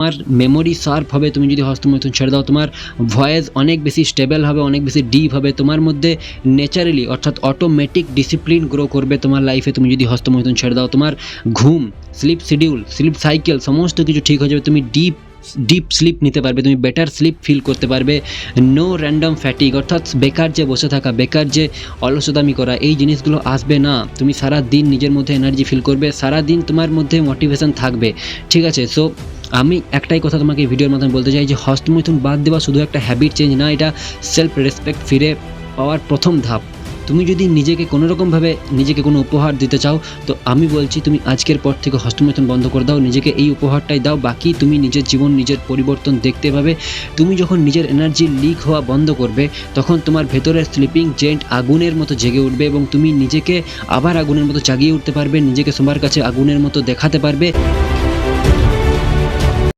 তোমার memory sharp হবে তুমি যদি হস্তমৈথুন ছেড়ে দাও। তোমার ভয়েস অনেক বেশি স্টেবল হবে, অনেক বেশি ডিপ হবে। তোমার মধ্যে ন্যাচারালি অর্থাৎ অটোমেটিক ডিসিপ্লিন গ্রো করবে তোমার লাইফে তুমি যদি হস্তমৈথুন ছেড়ে দাও। তোমার ঘুম, স্লিপ শিডিউল, স্লিপ সাইকেল সমস্ত কিছু ঠিক হয়ে যাবে। তুমি ডিপ স্লিপ নিতে পারবে, তুমি বেটার স্লিপ ফিল করতে পারবে। নো র্যান্ডম ফ্যাটিক অর্থাৎ বেকার যে বসে থাকা, বেকার যে অলসতামি করা, এই জিনিসগুলো আসবে না। তুমি সারা দিন নিজের মধ্যে এনার্জি ফিল করবে, সারা দিন তোমার মধ্যে মোটিভেশন থাকবে। ঠিক আছে? সো আমি একটাই কথা তোমাকে এই ভিডিওর মাধ্যমে বলতে চাই যে হস্তমৈথুন বাদ দেওয়া শুধু একটা হ্যাবিট চেঞ্জ না, এটা সেলফ রেসপেক্ট ফিরে পাওয়ার প্রথম ধাপ। তুমি যদি নিজেকে কোনোরকমভাবে নিজেকে কোনো উপহার দিতে চাও, তো আমি বলছি তুমি আজকের পর থেকে হস্তমৈথুন বন্ধ করে দাও, নিজেকে এই উপহারটাই দাও। বাকি তুমি নিজের জীবন, নিজের পরিবর্তন দেখতে পাবে। তুমি যখন নিজের এনার্জি লিক হওয়া বন্ধ করবে, তখন তোমার ভেতরের স্লিপিং জেন্ট আগুনের মতো জেগে উঠবে এবং তুমি নিজেকে আবার আগুনের মতো জাগিয়ে উঠতে পারবে, নিজেকে সবার কাছে আগুনের মতো দেখাতে পারবে।